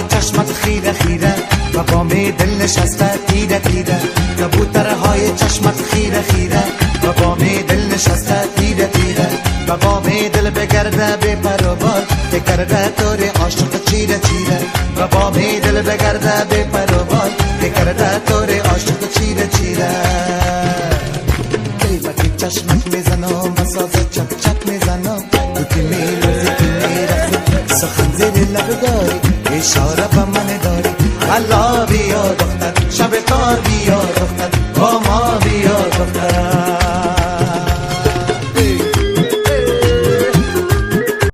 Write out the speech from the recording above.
چشمت خیره خیره و بام دل نشسته تیره تیره کبوترهای چشمت خیره خیره و بام دل نشسته تیره تیره و بام دل بگرده بی پروبال بگرده طور عاشق چیره چیره و بام دل بگرده بی پروبال بگرده طور عاشق چیره چیره قیمتی چشمت میزنم و ساز چک چک میزنم تو که میلرزی که میرخی سخن زیر لب داری اشاره به من داری I love you